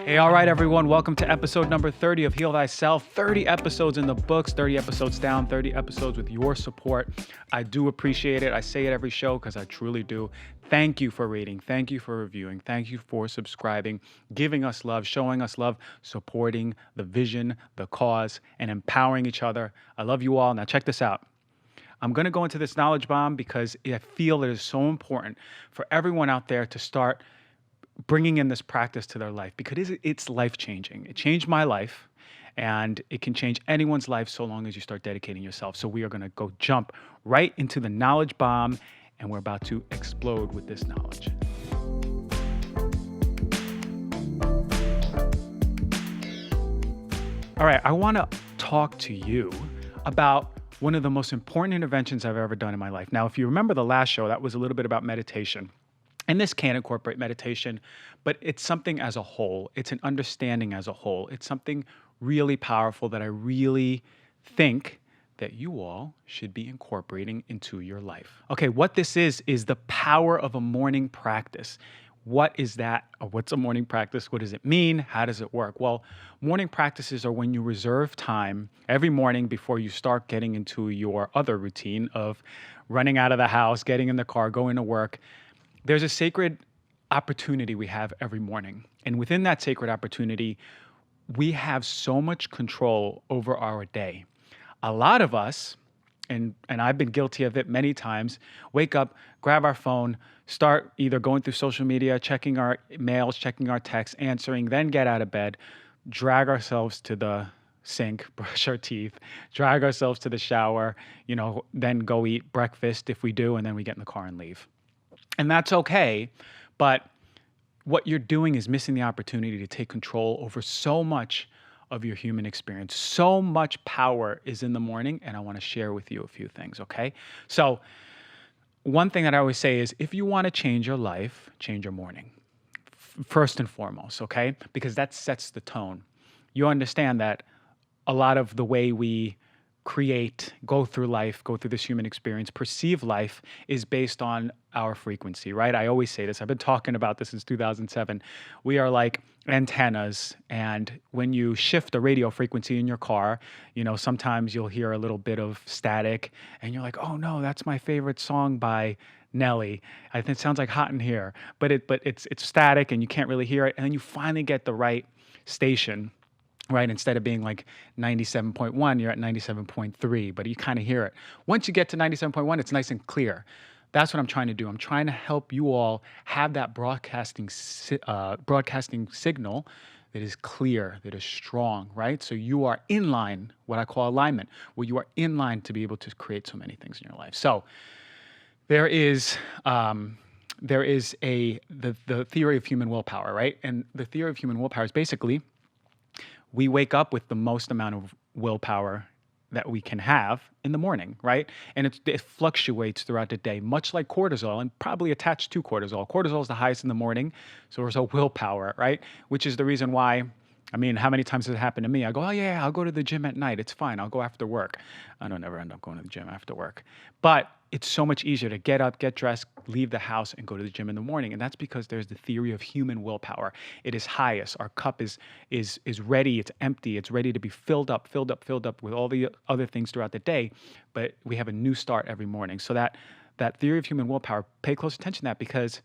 Hey, all right, everyone. Welcome to episode number 30 of Heal Thyself. 30 episodes in the books, 30 episodes down, 30 episodes with your support. I do appreciate it. I say it every show because I truly do. Thank you for rating. Thank you for reviewing. Thank you for subscribing, giving us love, showing us love, supporting the vision, the cause, and empowering each other. I love you all. Now, check this out. I'm going to go into this knowledge bomb because I feel it is so important for everyone out there to start bringing in this practice to their life because it's life-changing. It changed my life, and it can change anyone's life so long as you start dedicating yourself. So we are going to go jump right into the knowledge bomb, and we're about to explode with this knowledge. All right, I want to talk to you about one of the most important interventions I've ever done in my life. Now, if you remember the last show, that was a little bit about meditation. And this can incorporate meditation, but it's something as a whole. It's an understanding as a whole. It's something really powerful that I really think that you all should be incorporating into your life. Okay, what this is the power of a morning practice. What is that? Or what's a morning practice? What does it mean? How does it work? Well, morning practices are when you reserve time every morning before you start getting into your other routine of running out of the house, getting in the car, going to work. There's a sacred opportunity we have every morning. And within that sacred opportunity, we have so much control over our day. A lot of us, and I've been guilty of it many times, wake up, grab our phone, start either going through social media, checking our mails, checking our texts, answering, then get out of bed, drag ourselves to the sink, brush our teeth, drag ourselves to the shower, then go eat breakfast if we do, and then we get in the car and leave. And that's okay, but what you're doing is missing the opportunity to take control over so much of your human experience. So much power is in the morning, and I want to share with you a few things, okay? So one thing that I always say is if you want to change your life, change your morning, first and foremost, okay? Because that sets the tone. You understand that a lot of the way we go through life, go through this human experience, perceive life is based on our frequency, right? I always say this. I've been talking about this since 2007. We are like antennas, and when you shift the radio frequency in your car, sometimes you'll hear a little bit of static, and you're like, oh no, that's my favorite song by Nelly. I think it sounds like Hot in Here, but it's static, and you can't really hear it, and then you finally get the right station. Right? Instead of being like 97.1, you're at 97.3, but you kind of hear it. Once you get to 97.1, it's nice and clear. That's what I'm trying to do. I'm trying to help you all have that broadcasting signal that is clear, that is strong, right? So you are in line, what I call alignment, where you are in line to be able to create so many things in your life. So there is the theory of human willpower, right? And the theory of human willpower is basically we wake up with the most amount of willpower that we can have in the morning, right? And it fluctuates throughout the day, much like cortisol, and probably attached to cortisol. Cortisol is the highest in the morning, so there's a willpower, right? Which is the reason why, how many times has it happened to me? I go, oh yeah, I'll go to the gym at night. It's fine. I'll go after work. I don't ever end up going to the gym after work. But it's so much easier to get up, get dressed, leave the house, and go to the gym in the morning. And that's because there's the theory of human willpower. It is highest. Our cup is ready. It's empty. It's ready to be filled up with all the other things throughout the day. But we have a new start every morning. So that theory of human willpower, pay close attention to that because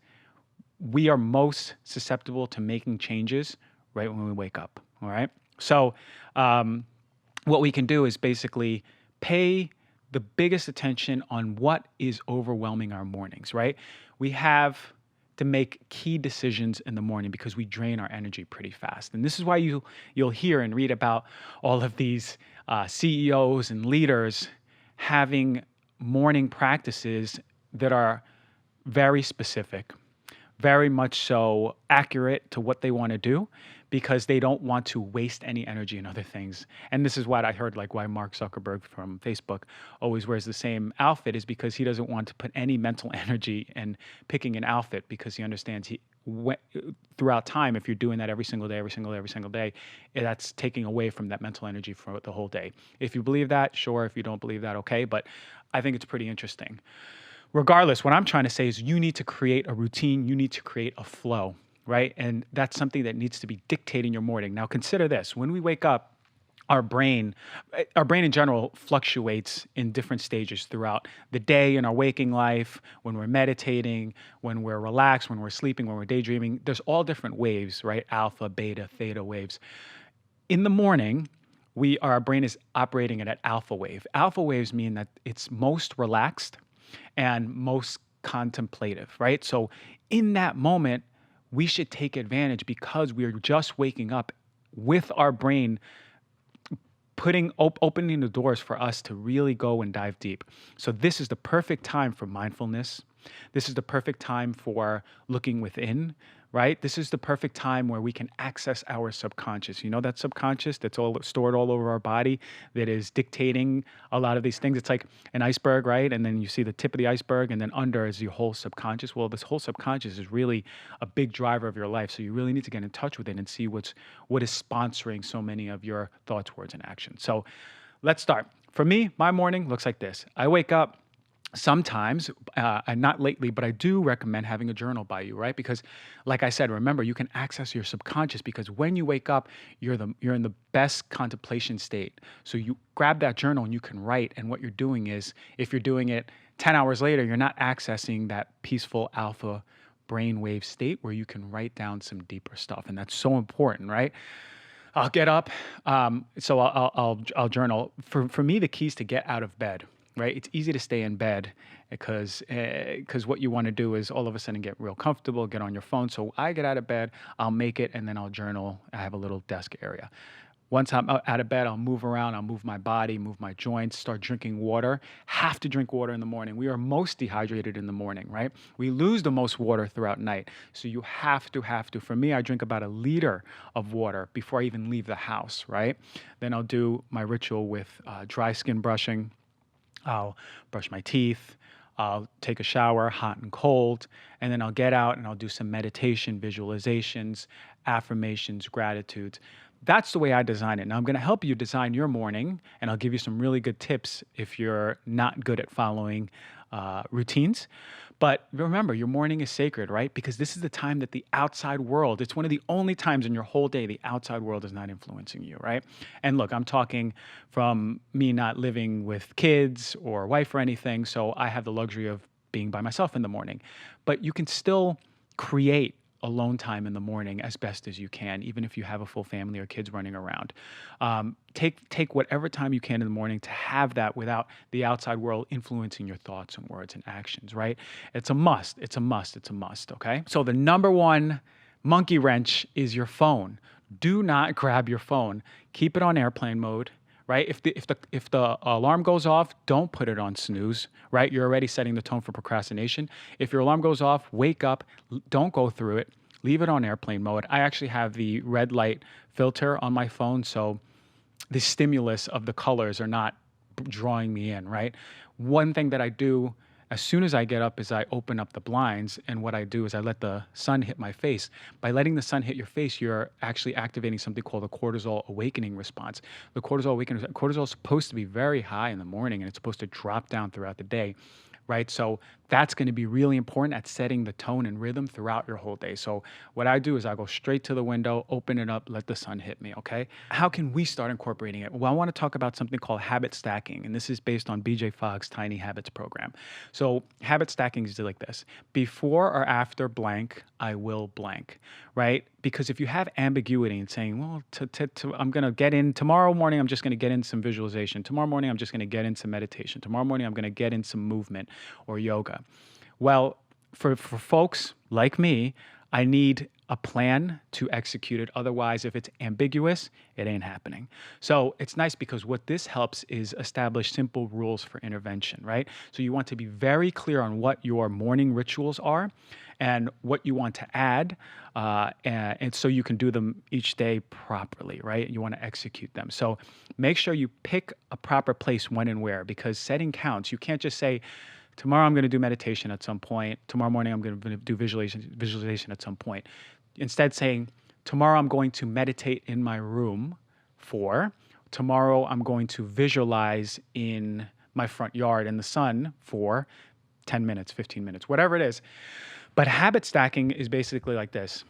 we are most susceptible to making changes right when we wake up. All right. So what we can do is basically pay the biggest attention on what is overwhelming our mornings, right? We have to make key decisions in the morning because we drain our energy pretty fast. And this is why you'll hear and read about all of these CEOs and leaders having morning practices that are very specific, very much so accurate to what they want to do because they don't want to waste any energy in other things. And this is what I heard, like why Mark Zuckerberg from Facebook always wears the same outfit is because he doesn't want to put any mental energy in picking an outfit because he understands throughout time, if you're doing that every single day, that's taking away from that mental energy for the whole day. If you believe that, sure. If you don't believe that, okay. But I think it's pretty interesting. Regardless, what I'm trying to say is you need to create a routine. You need to create a flow. right? And that's something that needs to be dictating your morning. Now, consider this. When we wake up, our brain, our brain in general fluctuates in different stages throughout the day in our waking life, when we're meditating, when we're relaxed, when we're sleeping, when we're daydreaming. There's all different waves, right? Alpha, beta, theta waves. In the morning, our brain is operating at an alpha wave. Alpha waves mean that it's most relaxed and most contemplative, right? So in that moment, we should take advantage because we're just waking up with our brain opening the doors for us to really go and dive deep. So this is the perfect time for mindfulness. This is the perfect time for looking within, right? This is the perfect time where we can access our subconscious. You know, that subconscious that's all stored all over our body that is dictating a lot of these things. It's like an iceberg, right? And then you see the tip of the iceberg, and then under is your whole subconscious. Well, this whole subconscious is really a big driver of your life. So you really need to get in touch with it and see what is sponsoring so many of your thoughts, words, and actions. So let's start. For me, my morning looks like this. I wake up. Sometimes, and not lately, but I do recommend having a journal by you, right? Because, like I said, remember you can access your subconscious because when you wake up, you're in the best contemplation state. So you grab that journal and you can write. And what you're doing is, if you're doing it 10 hours later, you're not accessing that peaceful alpha brainwave state where you can write down some deeper stuff, and that's so important, right? I'll get up, so I'll journal. For me, the key is to get out of bed. Right, it's easy to stay in bed because what you want to do is all of a sudden get real comfortable, get on your phone. So I get out of bed, I'll make it, and then I'll journal. I have a little desk area. Once I'm out of bed, I'll move around, I'll move my body, move my joints, start drinking water. Have to drink water in the morning. We are most dehydrated in the morning, right? We lose the most water throughout night. So you have to. For me, I drink about 1 liter of water before I even leave the house, right? Then I'll do my ritual with dry skin brushing. I'll brush my teeth, I'll take a shower, hot and cold, and then I'll get out and I'll do some meditation, visualizations, affirmations, gratitudes. That's the way I design it. Now, I'm going to help you design your morning, and I'll give you some really good tips if you're not good at following routines. But remember, your morning is sacred, right? Because this is the time that the outside world, it's one of the only times in your whole day the outside world is not influencing you, right? And look, I'm talking from me not living with kids or wife or anything, so I have the luxury of being by myself in the morning. But you can still create alone time in the morning as best as you can, even if you have a full family or kids running around. Take whatever time you can in the morning to have that without the outside world influencing your thoughts and words and actions, right? It's a must. It's a must. It's a must, okay? So the number one monkey wrench is your phone. Do not grab your phone. Keep it on airplane mode. Right? If the alarm goes off, don't put it on snooze, right? You're already setting the tone for procrastination. If your alarm goes off, wake up, don't go through it, leave it on airplane mode. I actually have the red light filter on my phone, so the stimulus of the colors are not drawing me in, right? One thing that I do as soon as I get up is I open up the blinds, and what I do is I let the sun hit my face. By letting the sun hit your face, you're actually activating something called the cortisol awakening response. The cortisol is supposed to be very high in the morning, and it's supposed to drop down throughout the day, right? So that's going to be really important at setting the tone and rhythm throughout your whole day. So what I do is I go straight to the window, open it up, let the sun hit me, okay? How can we start incorporating it? Well, I want to talk about something called habit stacking, and this is based on BJ Fogg's Tiny Habits program. So habit stacking is like this. Before or after blank, I will blank, right? Because if you have ambiguity in saying, well, I'm going to get in tomorrow morning, I'm just going to get in some visualization. Tomorrow morning, I'm just going to get in some meditation. Tomorrow morning, I'm going to get in some movement or yoga. Well, for folks like me, I need a plan to execute it. Otherwise, if it's ambiguous, it ain't happening. So it's nice because what this helps is establish simple rules for intervention, right? So you want to be very clear on what your morning rituals are and what you want to add, and so you can do them each day properly, right? You want to execute them. So make sure you pick a proper place when and where, because setting counts. You can't just say, tomorrow I'm going to do meditation at some point. Tomorrow morning I'm going to do visualization at some point. Instead saying, tomorrow I'm going to meditate in my room for, tomorrow I'm going to visualize in my front yard in the sun for 10 minutes, 15 minutes, whatever it is. But habit stacking is basically like this.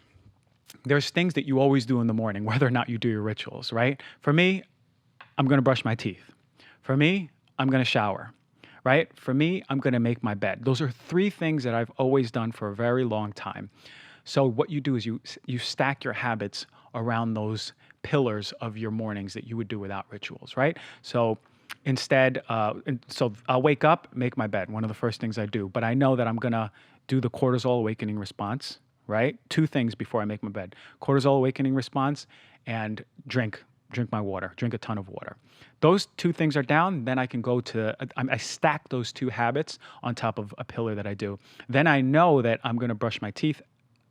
there's things that you always do in the morning, whether or not you do your rituals, right? For me, I'm going to brush my teeth. For me, I'm going to shower, right? For me, I'm going to make my bed. Those are three things that I've always done for a very long time. So what you do is you stack your habits around those pillars of your mornings that you would do without rituals, right? So so I'll wake up, make my bed, one of the first things I do. But I know that I'm going to do the cortisol awakening response, right? Two things before I make my bed: cortisol awakening response and drink my water, drink a ton of water. Those two things are down, then I can go to, I stack those two habits on top of a pillar that I do. Then I know that I'm going to brush my teeth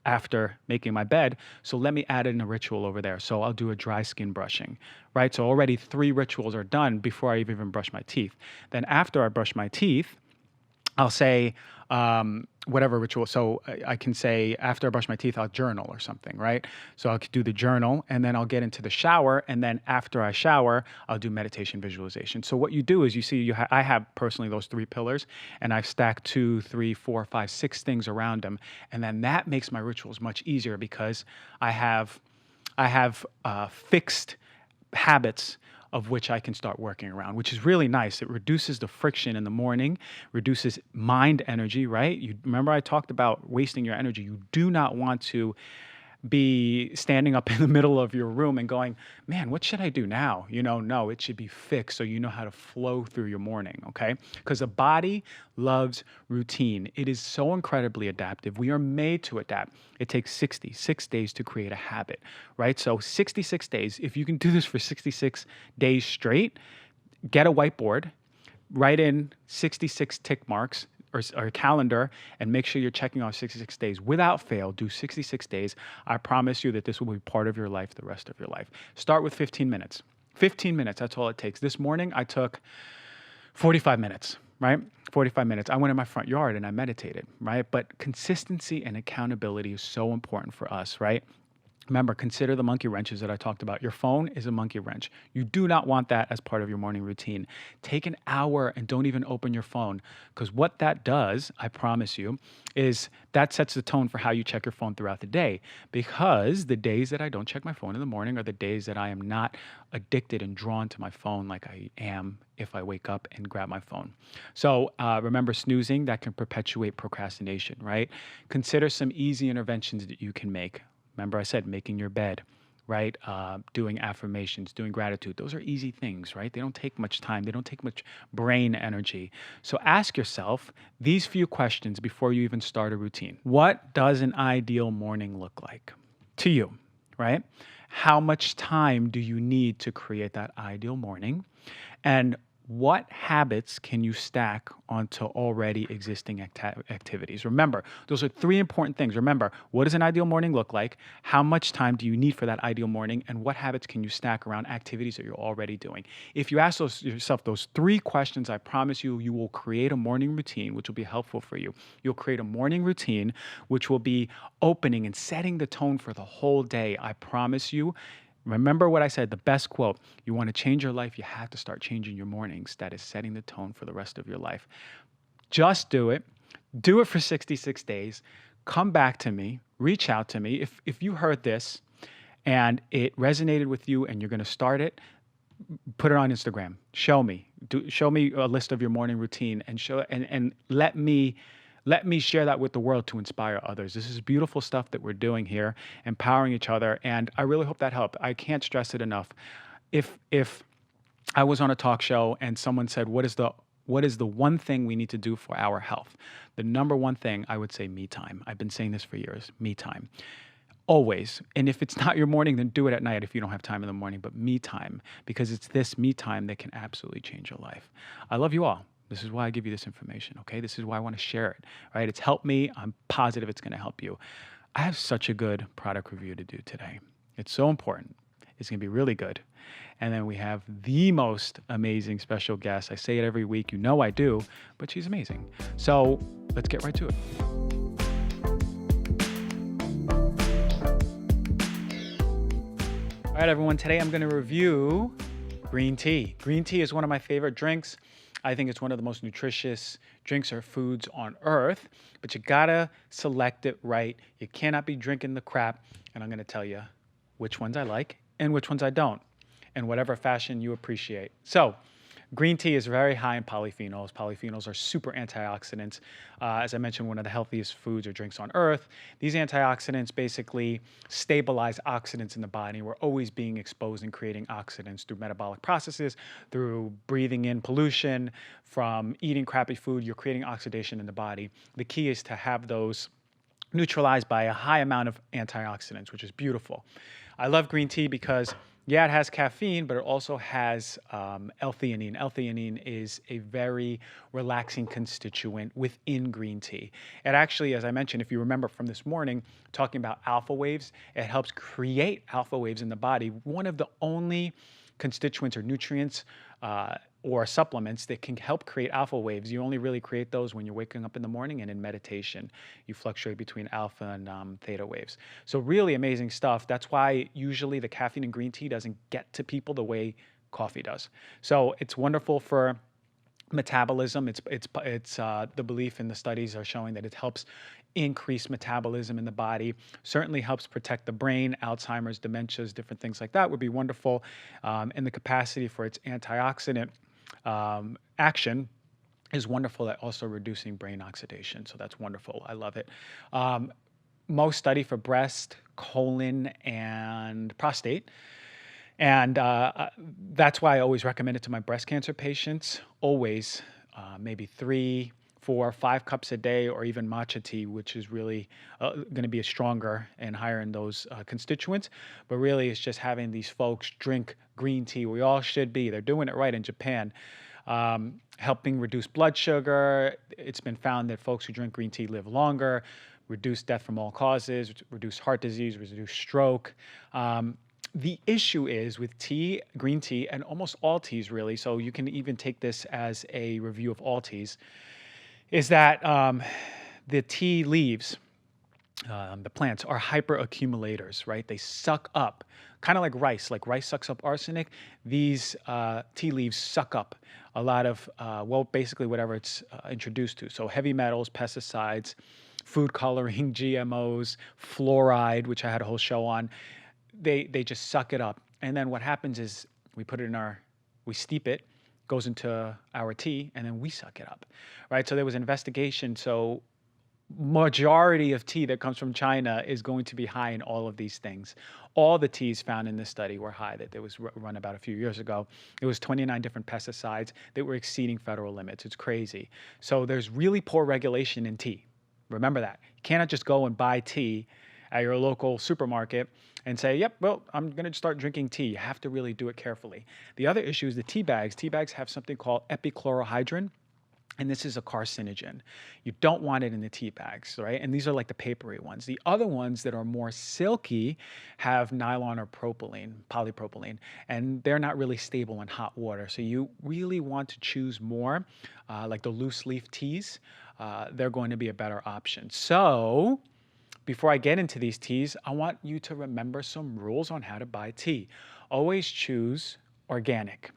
after making my bed. So let me add in a ritual over there. So I'll do a dry skin brushing, right? So already 3 rituals are done before I even brush my teeth. Then after I brush my teeth, I'll say whatever ritual. So I can say after I brush my teeth, I'll journal or something, right? So I'll do the journal, and then I'll get into the shower. And then after I shower, I'll do meditation visualization. So what you do is you see, I have personally those 3 pillars, and I've stacked 2, 3, 4, 5, 6 things around them. And then that makes my rituals much easier because I have fixed habits of which I can start working around, which is really nice. It reduces the friction in the morning, reduces mind energy, right? You remember I talked about wasting your energy. You do not want to be standing up in the middle of your room and going, man, what should I do now? No, it should be fixed so you know how to flow through your morning, okay? Because the body loves routine. It is so incredibly adaptive. We are made to adapt. It takes 66 days to create a habit, right? So 66 days, if you can do this for 66 days straight, get a whiteboard, write in 66 tick marks, or a calendar, and make sure you're checking off 66 days without fail. Do 66 days. I promise you that this will be part of your life the rest of your life. Start with 15 minutes. 15 minutes, that's all it takes. This morning I took 45 minutes, right? 45 minutes. I went in my front yard and I meditated, right? But consistency and accountability is so important for us, right? Remember, consider the monkey wrenches that I talked about. Your phone is a monkey wrench. You do not want that as part of your morning routine. Take an hour and don't even open your phone, because what that does, I promise you, is that sets the tone for how you check your phone throughout the day. Because the days that I don't check my phone in the morning are the days that I am not addicted and drawn to my phone like I am if I wake up and grab my phone. So remember, snoozing, that can perpetuate procrastination, right? Consider some easy interventions that you can make. Remember I said making your bed, right? Doing affirmations, doing gratitude. Those are easy things, right? They don't take much time. They don't take much brain energy. So ask yourself these few questions before you even start a routine. What does an ideal morning look like to you, right? How much time do you need to create that ideal morning? And what habits can you stack onto already existing activities? Remember, those are 3 important things. Remember, what does an ideal morning look like? How much time do you need for that ideal morning? And what habits can you stack around activities that you're already doing? If you ask yourself those 3 questions, I promise you, you will create a morning routine, which will be helpful for you. You'll create a morning routine, which will be opening and setting the tone for the whole day. I promise you. Remember what I said, the best quote: you want to change your life, you have to start changing your mornings. That is setting the tone for the rest of your life. Just do it. Do it for 66 days. Come back to me. Reach out to me. If you heard this and it resonated with you and you're going to start it, put it on Instagram. Show me. Show me a list of your morning routine and let me share that with the world to inspire others. This is beautiful stuff that we're doing here, empowering each other, and I really hope that helped. I can't stress it enough. If I was on a talk show and someone said, what is the one thing we need to do for our health? The number one thing, I would say me time. I've been saying this for years, me time. Always. And if it's not your morning, then do it at night if you don't have time in the morning, but me time, because it's this me time that can absolutely change your life. I love you all. This is why I give you this information, okay? This is why I want to share it, right? It's helped me. I'm positive it's going to help you. I have such a good product review to do today. It's so important. It's going to be really good. And then we have the most amazing special guest. I say it every week. You know I do, but she's amazing. So let's get right to it. All right, everyone. Today I'm going to review green tea. Green tea is one of my favorite drinks. I think it's one of the most nutritious drinks or foods on earth, but you gotta select it right. You cannot be drinking the crap. And I'm gonna tell you which ones I like and which ones I don't, in whatever fashion you appreciate. So, green tea is very high in polyphenols. Polyphenols are super antioxidants. As I mentioned, one of the healthiest foods or drinks on earth. These antioxidants basically stabilize oxidants in the body. We're always being exposed and creating oxidants through metabolic processes, through breathing in pollution, from eating crappy food. You're creating oxidation in the body. The key is to have those neutralized by a high amount of antioxidants, which is beautiful. I love green tea because, yeah, it has caffeine, but it also has L-theanine. L-theanine is a very relaxing constituent within green tea. It actually, as I mentioned, if you remember from this morning, talking about alpha waves, it helps create alpha waves in the body. One of the only constituents or nutrients or supplements that can help create alpha waves. You only really create those when you're waking up in the morning and in meditation. You fluctuate between alpha and theta waves. So really amazing stuff. That's why usually the caffeine in green tea doesn't get to people the way coffee does. So it's wonderful for metabolism. It's the belief in the studies are showing that it helps increase metabolism in the body, certainly helps protect the brain. Alzheimer's, dementias, different things like that would be wonderful. And the capacity for its antioxidant action is wonderful at also reducing brain oxidation. So that's wonderful. I love it. Most study for breast, colon, and prostate. And that's why I always recommend it to my breast cancer patients. Always, maybe 3, 4, 5 cups a day, or even matcha tea, which is really going to be stronger and higher in those constituents. But really, it's just having these folks drink green tea. We all should be. They're doing it right in Japan. Helping reduce blood sugar. It's been found that folks who drink green tea live longer, reduce death from all causes, reduce heart disease, reduce stroke. The issue is with tea, green tea, and almost all teas really, so you can even take this as a review of all teas, is that the tea leaves, the plants, are hyperaccumulators, right? They suck up, kind of like rice. Like rice sucks up arsenic. These tea leaves suck up a lot of, basically whatever it's introduced to. So heavy metals, pesticides, food coloring, GMOs, fluoride, which I had a whole show on. They just suck it up. And then what happens is we put it in we steep it, goes into our tea, and then we suck it up, right? So there was an investigation. So majority of tea that comes from China is going to be high in all of these things. All the teas found in this study were high. That there was run about a few years ago. It was 29 different pesticides that were exceeding federal limits. It's crazy. So there's really poor regulation in tea. Remember that. You cannot just go and buy tea at your local supermarket and say, yep, well, I'm going to start drinking tea. You have to really do it carefully. The other issue is the tea bags. Tea bags have something called epichlorohydrin, and this is a carcinogen. You don't want it in the tea bags, right? And these are like the papery ones. The other ones that are more silky have nylon or polypropylene, and they're not really stable in hot water. So you really want to choose more like the loose leaf teas. They're going to be a better option. So before I get into these teas, I want you to remember some rules on how to buy tea. Always choose organic.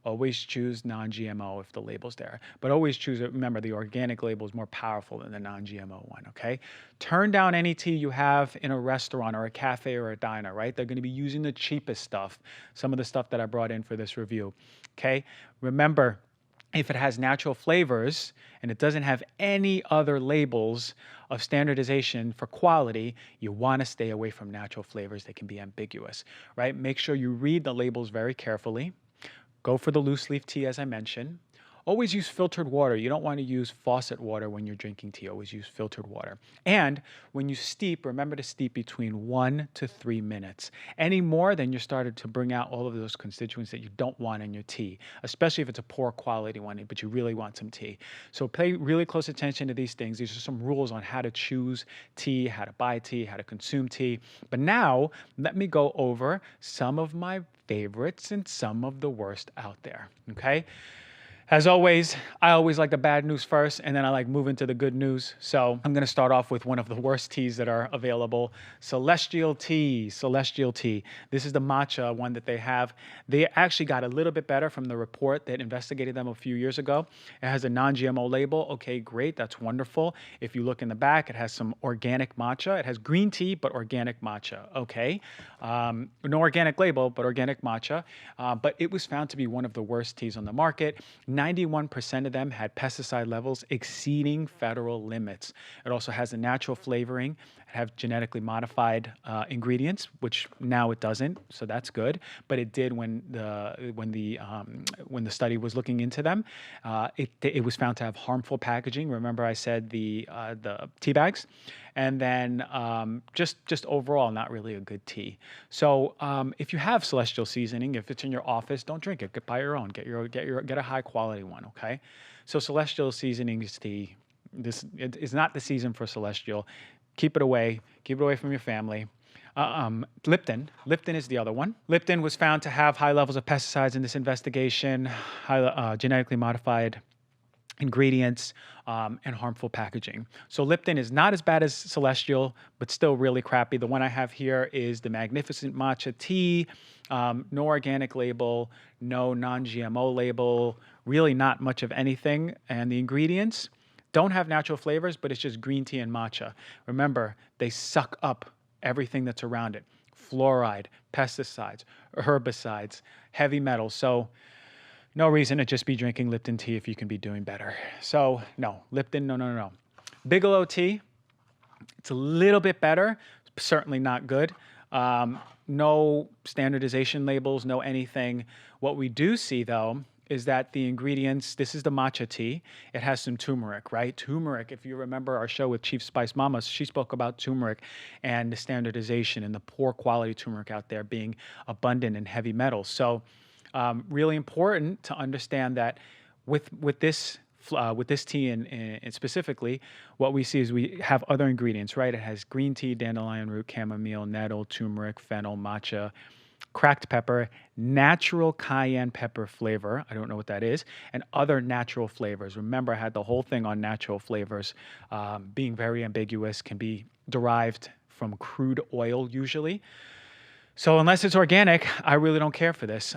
Always choose non-GMO if the label's there. But always choose, remember, the organic label is more powerful than the non-GMO one, okay? Turn down any tea you have in a restaurant or a cafe or a diner, right? They're going to be using the cheapest stuff, some of the stuff that I brought in for this review, okay? Remember, if it has natural flavors and it doesn't have any other labels of standardization for quality, you want to stay away from natural flavors. They can be ambiguous, right? Make sure you read the labels very carefully. Go for the loose leaf tea, as I mentioned. Always use filtered water. You don't want to use faucet water when you're drinking tea. Always use filtered water. And when you steep, remember to steep between 1 to 3 minutes. Any more, then you're started to bring out all of those constituents that you don't want in your tea, especially if it's a poor quality one, but you really want some tea. So pay really close attention to these things. These are some rules on how to choose tea, how to buy tea, how to consume tea. But now, let me go over some of my favorites and some of the worst out there, okay? As always, I always like the bad news first, and then I like move into the good news. So I'm going to start off with one of the worst teas that are available, Celestial Tea. Celestial Tea. This is the matcha one that they have. They actually got a little bit better from the report that investigated them a few years ago. It has a non-GMO label. Okay, great. That's wonderful. If you look in the back, it has some organic matcha. It has green tea, but organic matcha. Okay. No organic label, but organic matcha. But it was found to be one of the worst teas on the market. 91% of them had pesticide levels exceeding federal limits. It also has a natural flavoring. It have genetically modified ingredients, which now it doesn't, so that's good. But it did when the study was looking into them. It was found to have harmful packaging. Remember, I said the tea bags, and then just overall not really a good tea. So if you have Celestial seasoning, if it's in your office, don't drink it. Buy your own. Get a high quality one. Okay. So Celestial seasonings tea. It is not the season for Celestial. Keep it away. Keep it away from your family. Lipton is the other one. Lipton was found to have high levels of pesticides in this investigation, genetically modified ingredients, and harmful packaging. So Lipton is not as bad as Celestial, but still really crappy. The one I have here is the Magnificent Matcha Tea. No organic label, no non-GMO label, really not much of anything. And the ingredients don't have natural flavors, but it's just green tea and matcha. Remember, they suck up everything that's around it. Fluoride, pesticides, herbicides, heavy metals. So no reason to just be drinking Lipton tea if you can be doing better. So no, Lipton, no. Bigelow tea, it's a little bit better, certainly not good. No standardization labels, no anything. What we do see though is that the ingredients, this is the matcha tea. It has some turmeric, right? Turmeric, if you remember our show with Chief Spice Mama, she spoke about turmeric and the standardization and the poor quality turmeric out there being abundant in heavy metals. So really important to understand that with this tea and specifically, what we see is we have other ingredients, right? It has green tea, dandelion root, chamomile, nettle, turmeric, fennel, matcha, cracked pepper, natural cayenne pepper flavor. I don't know what that is. And other natural flavors. Remember, I had the whole thing on natural flavors being very ambiguous, can be derived from crude oil usually. So unless it's organic, I really don't care for this.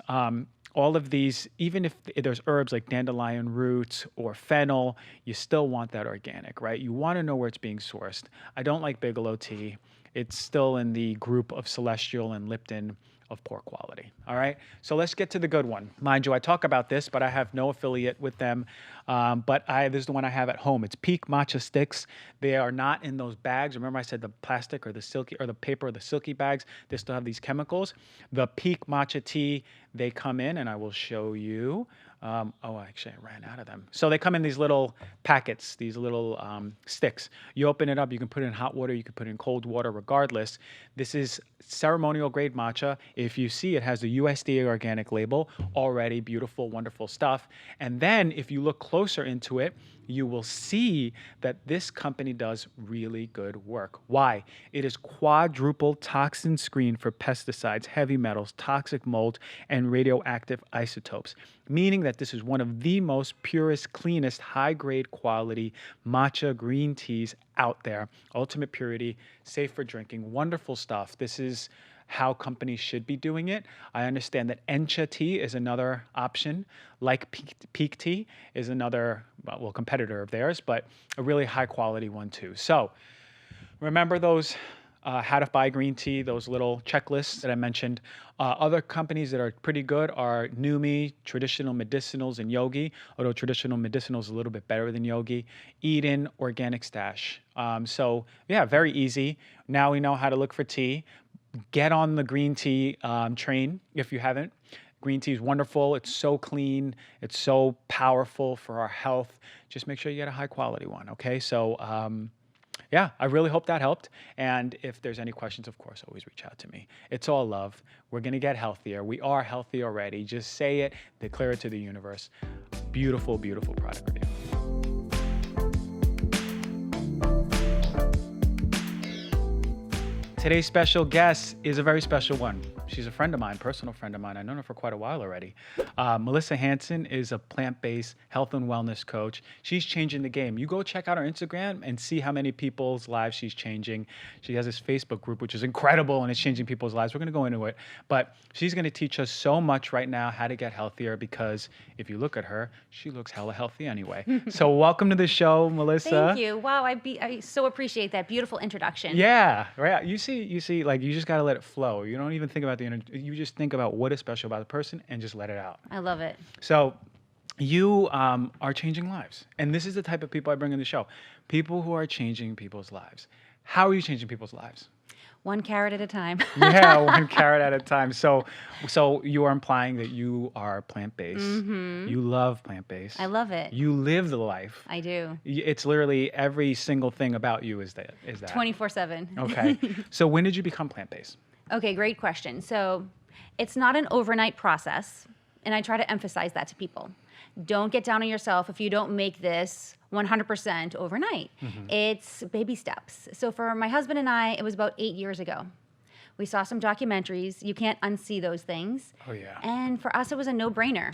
All of these, even if there's herbs like dandelion roots or fennel, you still want that organic, right? You want to know where it's being sourced. I don't like Bigelow tea. It's still in the group of Celestial and Lipton of poor quality. All right. So let's get to the good one. Mind you, I talk about this, but I have no affiliate with them. But this is the one I have at home. It's Peak Matcha Sticks. They are not in those bags. Remember I said the plastic or the silky or the paper or the silky bags, they still have these chemicals. The Peak Matcha Tea, they come in, and I will show you. Actually, I ran out of them. So they come in these little packets, these little sticks. You open it up, you can put it in hot water, you can put it in cold water, regardless. This is ceremonial grade matcha. If you see, it has the USDA organic label, already beautiful, wonderful stuff. And then if you look closer into it, you will see that this company does really good work. Why? It is quadruple toxin screened for pesticides, heavy metals, toxic mold, and radioactive isotopes, meaning that this is one of the most purest, cleanest, high-grade quality matcha green teas out there. Ultimate purity, safe for drinking, wonderful stuff. This is how companies should be doing it. I understand that Encha tea is another option, like Peak Tea is another, competitor of theirs, but a really high quality one too. So remember those how to buy green tea, those little checklists that I mentioned. Other companies that are pretty good are Numi, Traditional Medicinals, and Yogi, although Traditional Medicinals is a little bit better than Yogi. Eden, Organic Stash. So yeah, very easy. Now we know how to look for tea. Get on the green tea train if you haven't. Green tea is wonderful. It's so clean. It's so powerful for our health. Just make sure you get a high quality one, okay? So yeah, I really hope that helped. And if there's any questions, of course, always reach out to me. It's all love. We're going to get healthier. We are healthy already. Just say it, declare it to the universe. Beautiful, beautiful product review. Today's special guest is a very special one. she's a friend of mine, personal friend of mine. I've known her for quite a while already. Melissa Hanson is a plant-based health and wellness coach. She's changing the game. You go check out her Instagram and see how many people's lives she's changing. She has this Facebook group, which is incredible, and it's changing people's lives. We're going to go into it. But she's going to teach us so much right now how to get healthier, because if you look at her, she looks hella healthy anyway. So welcome to the show, Melissa. Thank you. Wow, I so appreciate that beautiful introduction. Yeah, right. You see, like, you just got to let it flow. You don't even think about you just think about what is special about the person and just let it out. I love it. So you are changing lives. And this is the type of people I bring in the show. People who are changing people's lives. How are you changing people's lives? One carrot at a time. Yeah, one carrot at a time. So you are implying that you are plant-based. Mm-hmm. You love plant-based. I love it. You live the life. I do. It's literally every single thing about you is that. 24/7. Okay. So when did you become plant-based? Okay, great question. So it's not an overnight process, and I try to emphasize that to people. Don't get down on yourself if you don't make this 100% overnight. Mm-hmm. It's baby steps. So for my husband and I, it was about 8 years ago. We saw some documentaries. You can't unsee those things. Oh, yeah. And for us, it was a no-brainer.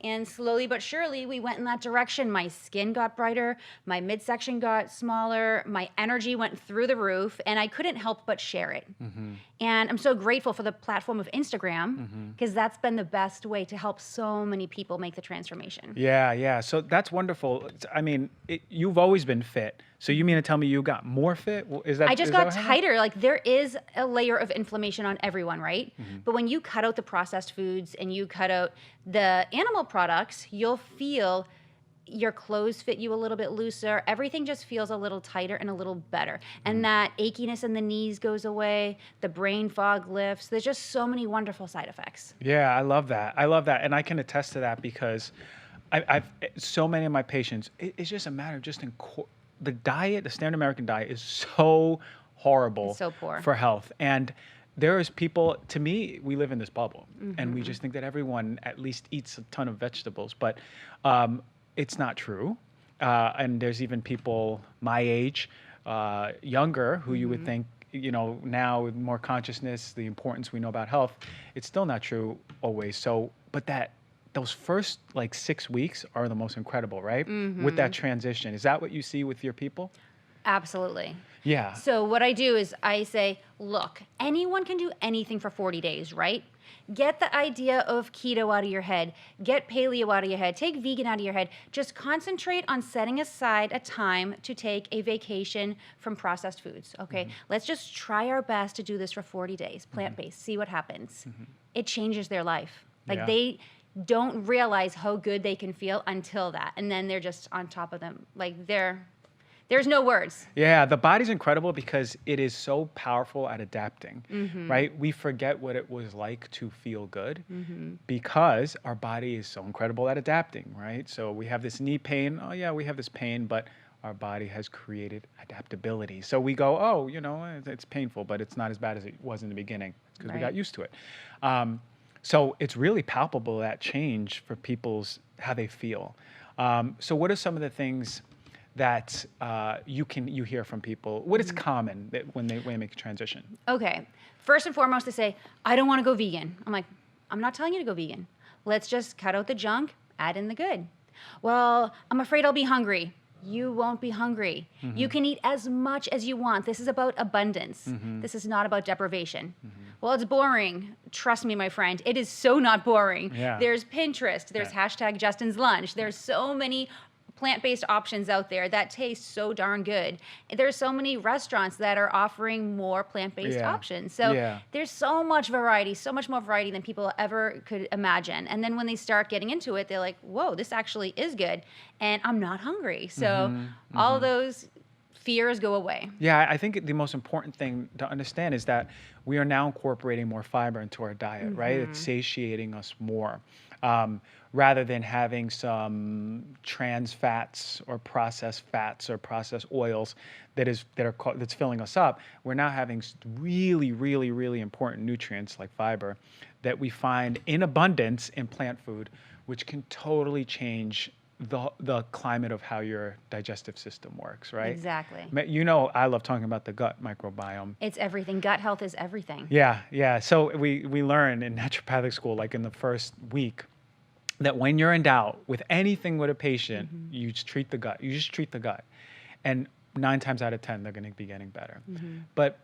And slowly but surely, we went in that direction. My skin got brighter, my midsection got smaller, my energy went through the roof, and I couldn't help but share it. Mm-hmm. And I'm so grateful for the platform of Instagram, because that's been the best way to help so many people make the transformation. Yeah. So that's wonderful. I mean, you've always been fit. So you mean to tell me you got more fit? I just got tighter. Like, there is a layer of inflammation on everyone, right? Mm-hmm. But when you cut out the processed foods and you cut out the animal products, you'll feel your clothes fit you a little bit looser. Everything just feels a little tighter and a little better. And that achiness in the knees goes away. The brain fog lifts. There's just so many wonderful side effects. Yeah, I love that. And I can attest to that, because I've so many of my patients, it's just a matter of the diet, the standard American diet, is so horrible. It's so poor for health. And there is people, to me, we live in this bubble, and we just think that everyone at least eats a ton of vegetables, but it's not true. And there's even people my age, younger, who you would think, now with more consciousness, the importance we know about health, it's still not true always. So, but those first 6 weeks are the most incredible, right? Mm-hmm. With that transition. Is that what you see with your people? Absolutely. Yeah. So what I do is I say, look, anyone can do anything for 40 days, right? Get the idea of keto out of your head. Get paleo out of your head. Take vegan out of your head. Just concentrate on setting aside a time to take a vacation from processed foods, okay? Mm-hmm. Let's just try our best to do this for 40 days, plant-based, see what happens. Mm-hmm. It changes their life. They don't realize how good they can feel until that. And then they're just on top of them. There's no words. Yeah, the body's incredible because it is so powerful at adapting, right? We forget what it was like to feel good because our body is so incredible at adapting, right? So we have this knee pain. Oh, yeah, we have this pain, but our body has created adaptability. So we go, it's painful, but it's not as bad as it was in the beginning. It's because we got used to it. So it's really palpable, that change for how they feel. So what are some of the things that you hear from people? What is common when they make a transition? Okay. First and foremost, they say, I don't want to go vegan. I'm like, I'm not telling you to go vegan. Let's just cut out the junk, add in the good. Well, I'm afraid I'll be hungry. You won't be hungry. Mm-hmm. You can eat as much as you want. This is about abundance. Mm-hmm. This is not about deprivation. Mm-hmm. Well, it's boring. Trust me, my friend. It is so not boring. Yeah. There's Pinterest. There's hashtag Justin's Lunch. There's so many plant-based options out there that taste so darn good. There's so many restaurants that are offering more plant-based options. So there's so much variety, so much more variety than people ever could imagine. And then when they start getting into it, they're like, whoa, this actually is good. And I'm not hungry. So all of those fears go away. Yeah, I think the most important thing to understand is that we are now incorporating more fiber into our diet, right? It's satiating us more. Rather than having some trans fats or processed oils that's filling us up, we're now having really, really, really important nutrients like fiber that we find in abundance in plant food, which can totally change the climate of how your digestive system works, right? Exactly. You know, I love talking about the gut microbiome. It's everything. Gut health is everything. Yeah, yeah. So we learn in naturopathic school, like in the first week, that when you're in doubt with anything with a patient, you just treat the gut. You just treat the gut, and 9 times out of 10, they're going to be getting better. But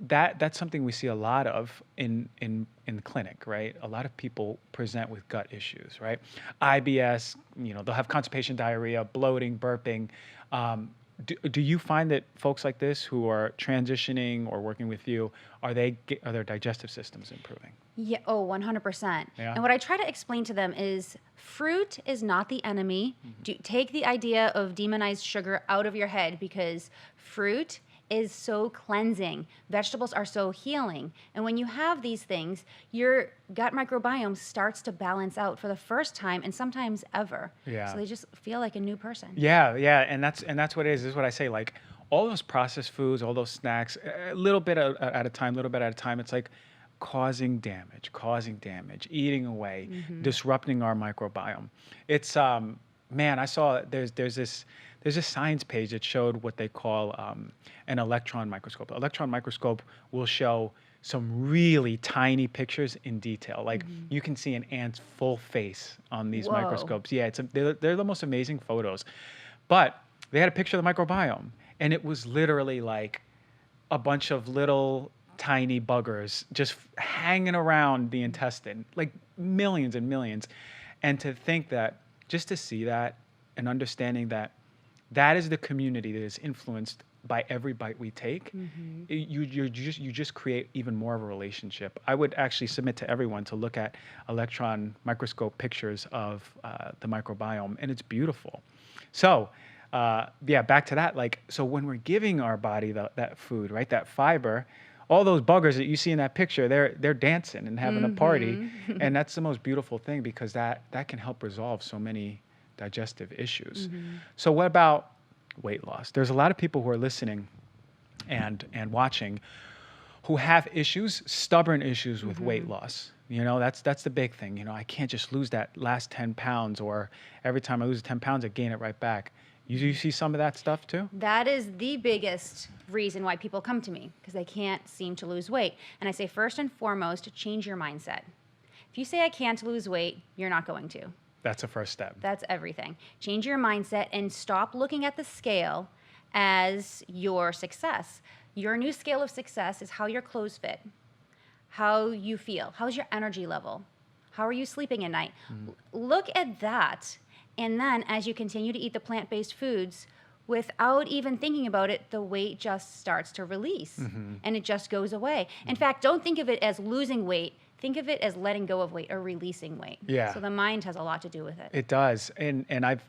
that's something we see a lot of in the clinic, right? A lot of people present with gut issues, right? IBS, you know, they'll have constipation, diarrhea, bloating, burping. Do you find that folks like this who are transitioning or working with you, are their digestive systems improving? Yeah. Oh, 100%. Yeah. And what I try to explain to them is fruit is not the enemy. Take the idea of demonized sugar out of your head, because fruit is so cleansing. Vegetables are so healing. And when you have these things, your gut microbiome starts to balance out for the first time and sometimes ever. Yeah. So they just feel like a new person. Yeah, yeah, and that's what it is. This is what I say. Like all those processed foods, all those snacks, a little bit at a time. It's like causing damage, eating away, disrupting our microbiome. It's man, I saw there's this science page that showed what they call an electron microscope. Electron microscope will show some really tiny pictures in detail. Like you can see an ant's full face on these Whoa. microscopes. Yeah, they're the most amazing photos. But they had a picture of the microbiome, and it was literally like a bunch of little tiny buggers just hanging around the intestine, like millions and millions. And to think that, just to see that and understanding that that is the community that is influenced by every bite we take, you just create even more of a relationship. I would actually submit to everyone to look at electron microscope pictures of the microbiome, and it's beautiful. So yeah, back to that. Like, so when we're giving our body that food, right, that fiber, all those buggers that you see in that picture, they're dancing and having a party, and that's the most beautiful thing, because that can help resolve so many digestive issues. So what about weight loss? There's a lot of people who are listening and watching who have issues, stubborn issues with weight loss. You know, that's the big thing. You know, I can't just lose that last 10 pounds, or every time I lose 10 pounds, I gain it right back. You see some of that stuff too? That is the biggest reason why people come to me, because they can't seem to lose weight. And I say, first and foremost, change your mindset. If you say I can't lose weight, you're not going to. That's a first step. That's everything. Change your mindset and stop looking at the scale as your success. Your new scale of success is how your clothes fit, how you feel, how's your energy level, how are you sleeping at night. Look at that. And then as you continue to eat the plant-based foods, without even thinking about it, the weight just starts to release and it just goes away. In fact, don't think of it as losing weight. Think of it as letting go of weight or releasing weight. Yeah. So the mind has a lot to do with it. It does. And I've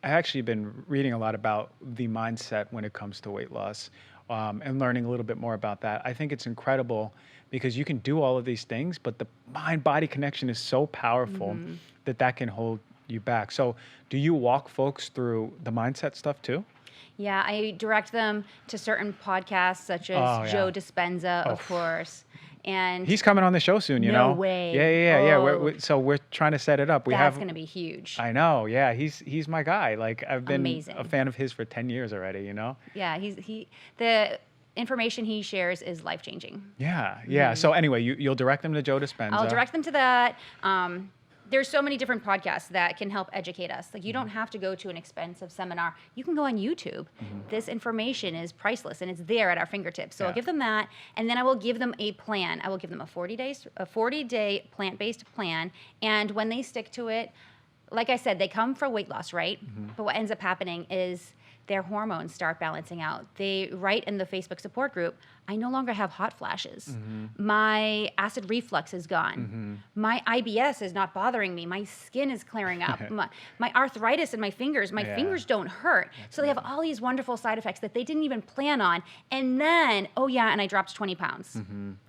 actually been reading a lot about the mindset when it comes to weight loss, and learning a little bit more about that. I think it's incredible because you can do all of these things, but the mind-body connection is so powerful that can hold you back. So do you walk folks through the mindset stuff too? Yeah, I direct them to certain podcasts such as Joe Dispenza, of course. And he's coming on the show soon, you know? No way. Yeah. So we're trying to set it up. That's going to be huge. I know. Yeah, he's my guy. Like, I've been Amazing. a fan of his for 10 years already, you know? Yeah, the information he shares is life-changing. Yeah. So anyway, you'll direct them to Joe Dispenza. I'll direct them to that. There's so many different podcasts that can help educate us. Like, you don't have to go to an expensive seminar. You can go on YouTube. This information is priceless, and it's there at our fingertips. So I'll give them that, and then I will give them a plan. I will give them a 40-day plant-based plan, and when they stick to it, like I said, they come for weight loss, right? But what ends up happening is their hormones start balancing out. They write in the Facebook support group, I no longer have hot flashes. My acid reflux is gone. My IBS is not bothering me. My skin is clearing up. My arthritis in my fingers don't hurt. So they have all these wonderful side effects that they didn't even plan on. And then, and I dropped 20 pounds.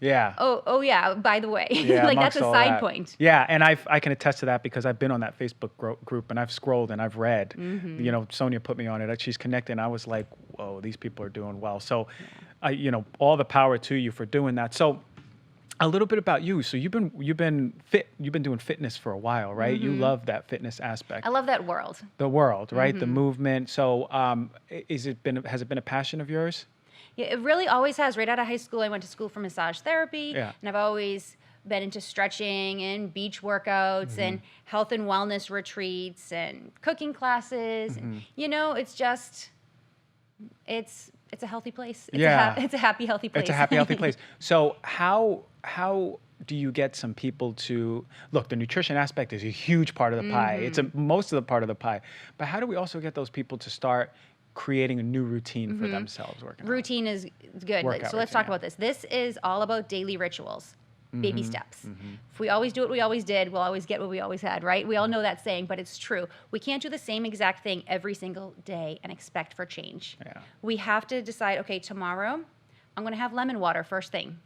Yeah. Oh yeah, by the way. Yeah, like, that's a side point. Yeah, and I can attest to that because I've been on that Facebook group and I've scrolled and I've read. You know, Sonia put me on it. She's connected, and I was like, whoa, these people are doing well. So, all the power to you for doing that. So A little bit about you. So you've been doing fitness for a while, right? You love that fitness aspect. I love that world. The world, right? The movement. So has it been a passion of yours? Yeah, it really always has. Right out of high school, I went to school for massage therapy, Yeah. and I've always been into stretching and beach workouts and health and wellness retreats and cooking classes. And, it's just, it's a healthy place. It's a happy, healthy place. It's a happy, healthy place. So how do you get some people to look? The nutrition aspect is a huge part of the pie. It's most of the part of the pie. But how do we also get those people to start creating a new routine for themselves working out? Routine is good. Workout So let's routine, talk yeah. about this. This is all about daily rituals. Baby steps. If we always do what we always did, we'll always get what we always had, right? We all know that saying, but it's true. We can't do the same exact thing every single day and expect for change. Yeah. We have to decide, okay, tomorrow I'm going to have lemon water first thing.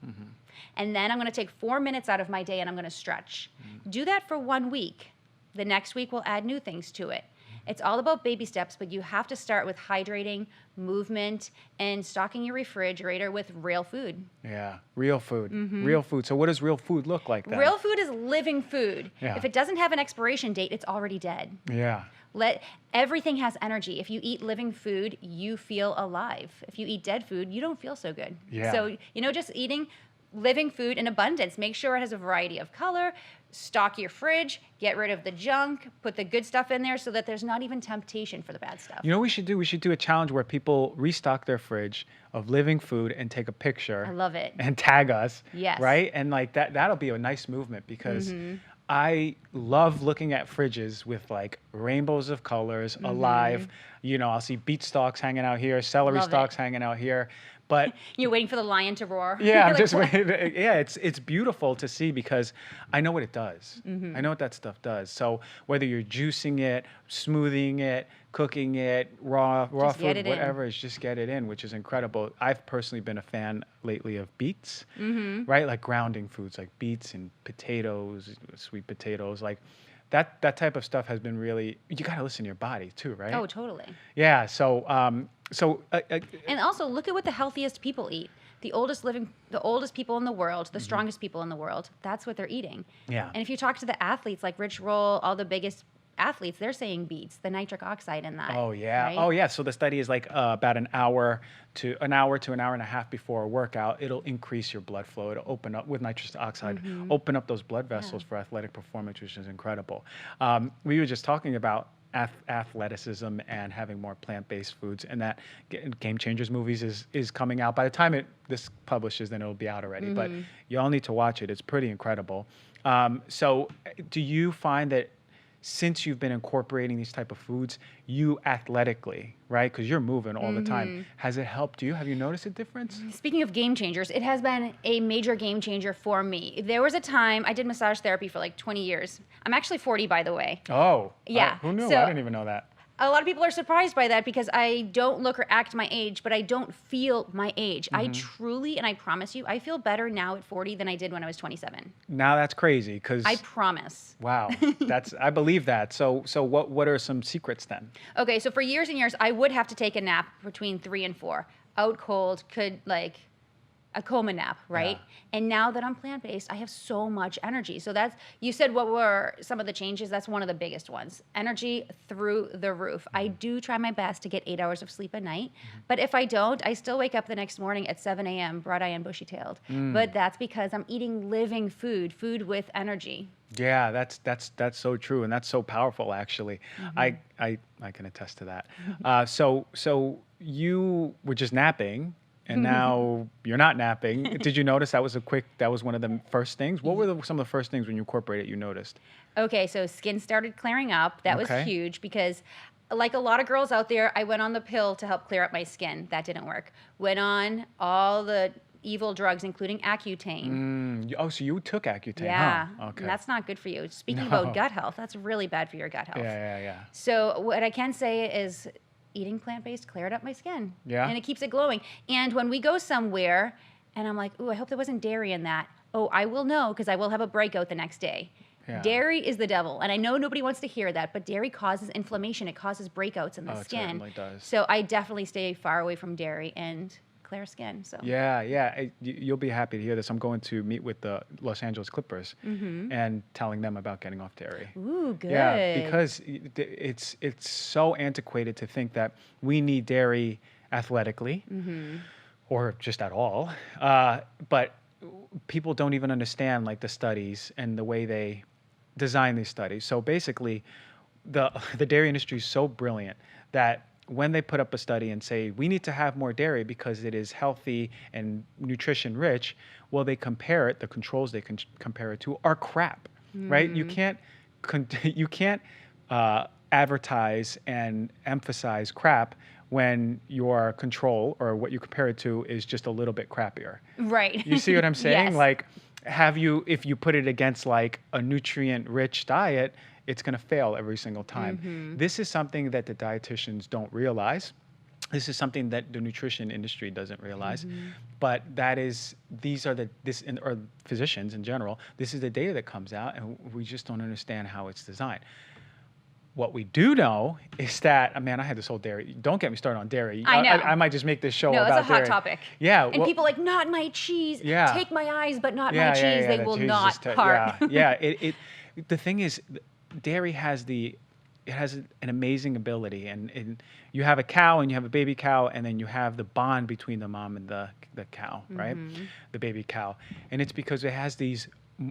And then I'm going to take 4 minutes out of my day and I'm going to stretch. Do that for 1 week. The next week we'll add new things to it. It's all about baby steps, but you have to start with hydrating, movement, and stocking your refrigerator with real food. Yeah, real food. Real food. So what does real food look like then? Real food is living food. Yeah. If it doesn't have an expiration date, it's already dead. Yeah. Everything has energy. If you eat living food, you feel alive. If you eat dead food, you don't feel so good. Yeah. So, just eating living food in abundance. Make sure it has a variety of color. Stock your fridge. Get rid of the junk. Put the good stuff in there so that there's not even temptation for the bad stuff. You know what we should do? We should do a challenge where people restock their fridge of living food and take a picture. I love it. And tag us. Yes. Right? And like that'll be a nice movement because I love looking at fridges with like rainbows of colors alive. I'll see beet stalks hanging out here, celery Love it. stalks hanging out here. But You're waiting for the lion to roar. yeah, I'm Like, just what? waiting. Yeah, it's beautiful to see because I know what it does. I know what that stuff does. So whether you're juicing it, smoothing it, cooking it, raw Just get food, it in. whatever, is just get it in, which is incredible. I've personally been a fan lately of beets, right? Like grounding foods like beets and potatoes, sweet potatoes, like that type of stuff has been really. You got to listen to your body too, right? Oh, totally. Yeah. So And also, look at what the healthiest people eat. The oldest people in the world, the strongest people in the world, that's what they're eating. Yeah. And if you talk to the athletes like Rich Roll, all the biggest athletes, they're saying beets, the nitric oxide in that. Oh yeah. right? Oh yeah. So the study is like about an hour to an hour and a half before a workout. It'll increase your blood flow. It'll open up with nitrous oxide, open up those blood vessels for athletic performance, which is incredible. We were just talking about athleticism and having more plant-based foods, and that Game Changers movies is coming out. By the time this publishes, then it'll be out already. But you all need to watch it. It's pretty incredible. So do you find that since you've been incorporating these type of foods, you athletically, right? Because you're moving all the time. Has it helped you? Have you noticed a difference? Speaking of game changers, it has been a major game changer for me. There was a time I did massage therapy for like 20 years. I'm actually 40, by the way. Oh. Yeah. Who knew? So- I didn't even know that. A lot of people are surprised by that because I don't look or act my age, but I don't feel my age. I truly, and I promise you, I feel better now at 40 than I did when I was 27. Now that's crazy because I promise. wow, I believe that. So what are some secrets then? Okay, so for years and years, I would have to take a nap between 3 and 4. Out cold, could like a coma nap, right? Yeah. And now that I'm plant-based, I have so much energy. So you said what were some of the changes? That's one of the biggest ones. Energy through the roof. I do try my best to get 8 hours of sleep a night, but if I don't, I still wake up the next morning at 7 a.m., bright-eyed and bushy-tailed. But that's because I'm eating living food with energy. Yeah, that's so true, and that's so powerful. Actually, I can attest to that. So you were just napping, and now you're not napping. Did you notice that was one of the first things? What were some of the first things when you incorporated you noticed? Okay, so skin started clearing up. That was Okay. huge because, like a lot of girls out there, I went on the pill to help clear up my skin. That didn't work. Went on all the evil drugs, including Accutane. So you took Accutane, Yeah, huh? Okay. and that's not good for you. Speaking No. about gut health, that's really bad for your gut health. Yeah. So what I can say is eating plant-based cleared up my skin. Yeah? And it keeps it glowing. And when we go somewhere and I'm like, ooh, I hope there wasn't dairy in that. Oh, I will know because I will have a breakout the next day. Yeah. Dairy is the devil. And I know nobody wants to hear that, but dairy causes inflammation. It causes breakouts in the Oh, it skin. certainly does. So I definitely stay far away from dairy and clear skin. So Yeah. You'll be happy to hear this. I'm going to meet with the Los Angeles Clippers and telling them about getting off dairy. Ooh, good. Yeah, because it's so antiquated to think that we need dairy athletically or just at all. But people don't even understand like the studies and the way they design these studies. So basically, the dairy industry is so brilliant that when they put up a study and say we need to have more dairy because it is healthy and nutrition rich, well, they compare it. The controls they can compare it to are crap, right? You can't advertise and emphasize crap when your control or what you compare it to is just a little bit crappier. Right. You see what I'm saying? Yes. Like, if you put it against like a nutrient-rich diet, it's going to fail every single time. This is something that the dietitians don't realize. This is something that the nutrition industry doesn't realize. But or physicians in general, this is the data that comes out, and we just don't understand how it's designed. What we do know is that, man, I had this whole dairy. Don't get me started on dairy. I know. I might just make this show about No, it's a hot dairy. topic. Yeah. And people like, not my cheese. Yeah. Take my eyes, but not my cheese. They the will cheese not is part. The thing is, dairy has an amazing ability, and you have a cow and you have a baby cow, and then you have the bond between the mom and the cow, right? The baby cow. And it's because it has these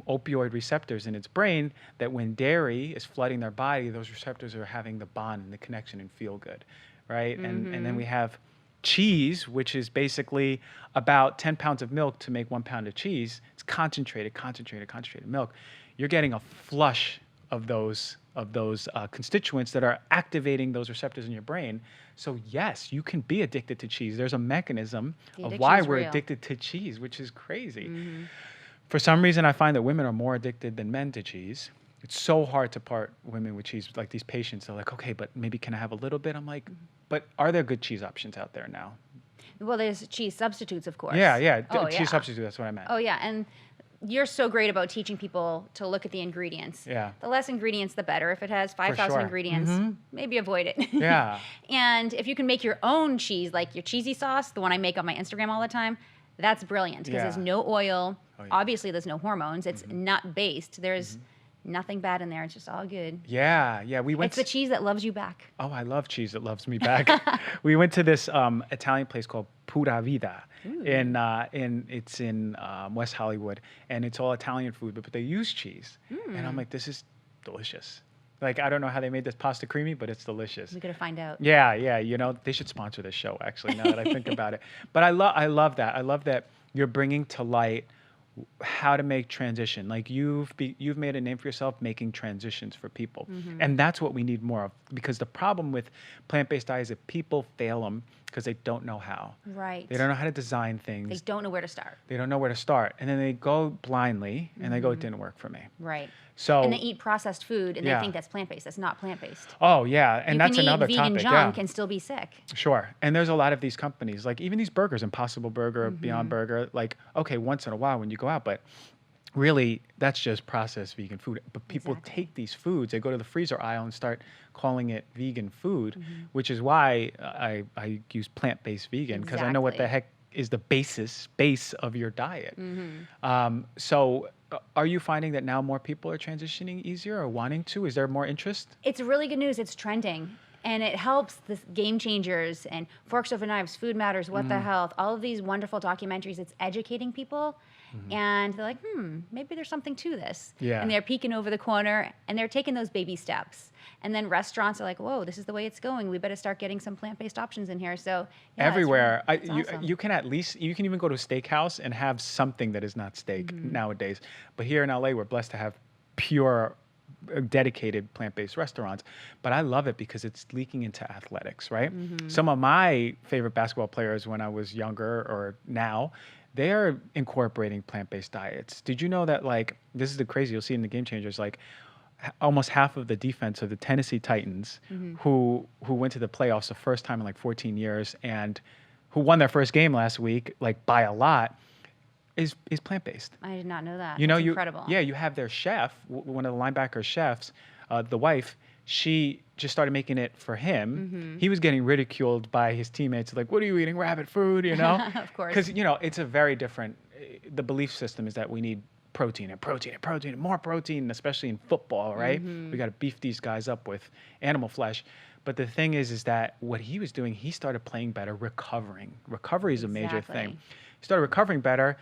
opioid receptors in its brain that when dairy is flooding their body, those receptors are having the bond and the connection and feel good, right? And then we have cheese, which is basically about 10 pounds of milk to make 1 pound of cheese. It's concentrated milk. You're getting a flush of those constituents that are activating those receptors in your brain. So yes, you can be addicted to cheese. There's a mechanism of why we're addicted to cheese, which is crazy. For some reason, I find that women are more addicted than men to cheese. It's so hard to part women with cheese. Like these patients, they're like, okay, but maybe can I have a little bit? I'm like, but are there good cheese options out there now? Well, there's cheese substitutes, of course. Yeah. Oh, Cheese substitute, that's what I meant. Oh, yeah. And you're so great about teaching people to look at the ingredients. Yeah. The less ingredients, the better. If it has 5,000 sure. ingredients, maybe avoid it. Yeah. And if you can make your own cheese, like your cheesy sauce, the one I make on my Instagram all the time, that's brilliant because there's no oil. Oh, yeah. Obviously, there's no hormones. It's nut based. There's nothing bad in there. It's just all good. Yeah. We went. It's the cheese that loves you back. Oh, I love cheese that loves me back. We went to this Italian place called Pura Vida, it's in West Hollywood, and it's all Italian food, but they use cheese, and I'm like, this is delicious. Like, I don't know how they made this pasta creamy, but it's delicious. We're gonna find out. Yeah. They should sponsor this show, actually, now that I think about it. But I love that. I love that you're bringing to light how to make transition. Like you've made a name for yourself making transitions for people. And that's what we need more of, because the problem with plant-based diets is that people fail them because they don't know how. Right. They don't know how to design things. They don't know where to start. They don't know where to start. And then they go blindly and they go, it didn't work for me. Right. So, and they eat processed food and they think that's plant-based. That's not plant-based. Oh, yeah. And that's another topic. You can eat vegan junk and still be sick. Sure. And there's a lot of these companies, like even these burgers, Impossible Burger, Beyond Burger, like, okay, once in a while when you go out, but really that's just processed vegan food. But people take these foods, they go to the freezer aisle and start calling it vegan food, which is why I use plant-based vegan, because I know what the heck is the base of your diet. So are you finding that now more people are transitioning easier or wanting to? Is there more interest? It's really good news. It's trending. And it helps the Game Changers and Forks Over Knives, Food Matters, What the Health, all of these wonderful documentaries. It's educating people. And they're like, maybe there's something to this. Yeah. And they're peeking over the corner and they're taking those baby steps. And then restaurants are like, whoa, this is the way it's going. We better start getting some plant-based options in here. So yeah, everywhere. it's awesome. You can even go to a steakhouse and have something that is not steak nowadays. But here in LA, we're blessed to have pure, dedicated plant-based restaurants. But I love it because it's leaking into athletics, right? Some of my favorite basketball players when I was younger or now, they are incorporating plant-based diets. Did you know that, like, this is the crazy, you'll see in the Game Changers, like almost half of the defense of the Tennessee Titans who went to the playoffs the first time in like 14 years and who won their first game last week, like by a lot, is plant-based. I did not know that. You know, That's incredible. Yeah, you have their chef, one of the linebacker chefs, the wife, she just started making it for him. He was getting ridiculed by his teammates, like, what are you eating, rabbit food, you know? Of course. Because, you know, it's a very different, the belief system is that we need protein and protein and protein and more protein, especially in football, right? We got to beef these guys up with animal flesh. But the thing is that what he was doing, he started playing better, recovering. Recovery is a major thing. He started recovering better.